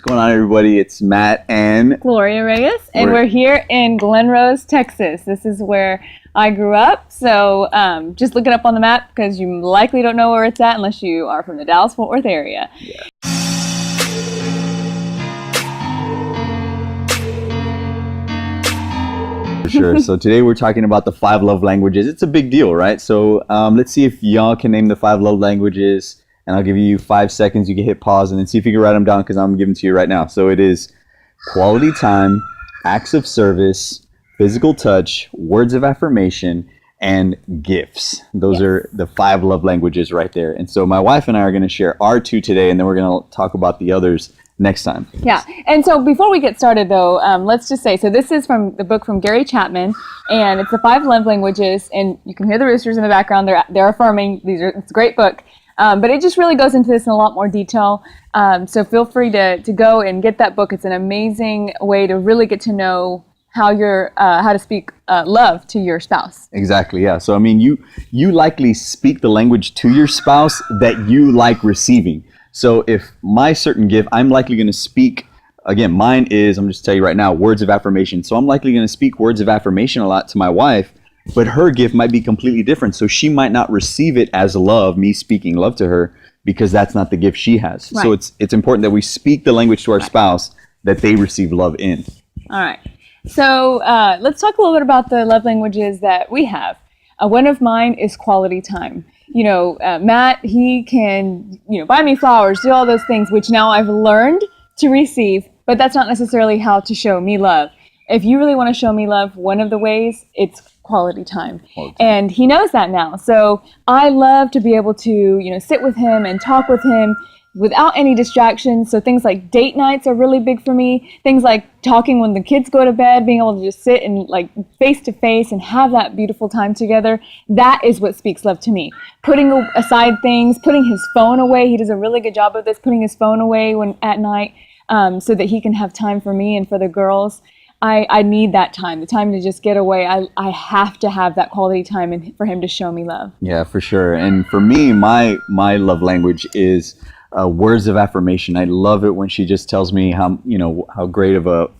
What's going on, everybody? It's Matt and Gloria Reyes, and we're here in Glen Rose, Texas. This is where I grew up, so just look it up on the map because you likely don't know where it's at unless you are from the Dallas-Fort Worth area. Yeah. For sure. So today we're talking about the 5 love languages. It's a big deal, right? So let's see if y'all can name the 5 love languages. And I'll give you 5 seconds. You can hit pause and then see if you can write them down because I'm giving to you right now. So it is quality time, acts of service, physical touch, words of affirmation, and gifts. Those are the 5 love languages right there. And so my wife and I are going to share our 2 today, and then we're going to talk about the others next time. Yeah. And so before we get started, though, let's just say, so this is from the book from Gary Chapman, and it's the 5 love languages. And you can hear the roosters in the background. They're affirming. It's a great book. But it just really goes into this in a lot more detail. So feel free to go and get that book. It's an amazing way to really get to know how to speak love to your spouse. Exactly, yeah. So I mean, you likely speak the language to your spouse that you like receiving. So if my certain gift, I'm likely going to speak, again, mine is, I'm just tell you right now, words of affirmation. So I'm likely going to speak words of affirmation a lot to my wife. But her gift might be completely different. So she might not receive it as love, me speaking love to her, because that's not the gift she has. Right. So it's important that we speak the language to our spouse that they receive love in. All right. So let's talk a little bit about the love languages that we have. One of mine is quality time. You know, Matt, he can, buy me flowers, do all those things, which now I've learned to receive, but that's not necessarily how to show me love. If you really want to show me love, one of the ways, it's quality time. And he knows that now. So I love to be able to, sit with him and talk with him without any distractions. So things like date nights are really big for me. Things like talking when the kids go to bed, being able to just sit and like face to face and have that beautiful time together. That is what speaks love to me. Putting aside things, putting his phone away. He does a really good job of this, putting his phone away at night so that he can have time for me and for the girls. I need that time, the time to just get away. I have to have that quality time and for him to show me love. Yeah, for sure. And for me, my love language is words of affirmation. I love it when she just tells me how great of a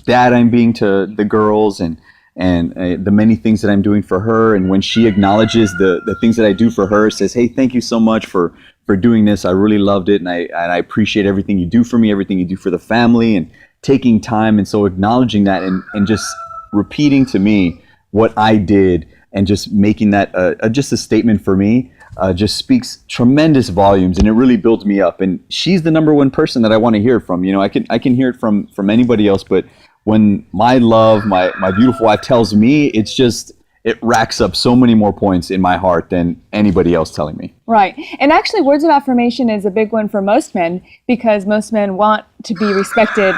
dad I'm being to the girls and the many things that I'm doing for her. And when she acknowledges the things that I do for her, says, hey, thank you so much for doing this. I really loved it. And I appreciate everything you do for me, everything you do for the family, and taking time. And so acknowledging that and just repeating to me what I did and just making that just a statement for me just speaks tremendous volumes, and it really builds me up. And she's the number one person that I want to hear from. I can hear it from anybody else, but when my love, my beautiful wife tells me, it racks up so many more points in my heart than anybody else telling me. Right. And actually, words of affirmation is a big one for most men because most men want to be respected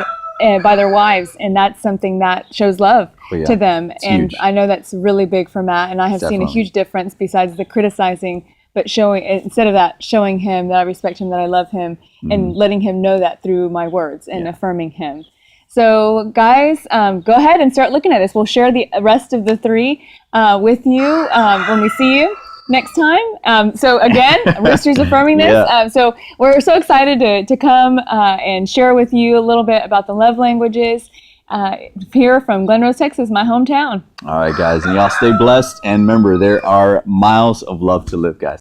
by their wives, and that's something that shows love to them. And huge. I know that's really big for Matt, and I have seen a huge difference besides the criticizing, but instead of that, showing him that I respect him, that I love him, and letting him know that through my words and affirming him. So guys, go ahead and start looking at this. We'll share the rest of the 3 with you when we see you next time. So again, Rooster's affirming this. Yeah. So we're so excited to come and share with you a little bit about the love languages here from Glen Rose, Texas, my hometown. All right, guys, and y'all stay blessed. And remember, there are miles of love to live, guys.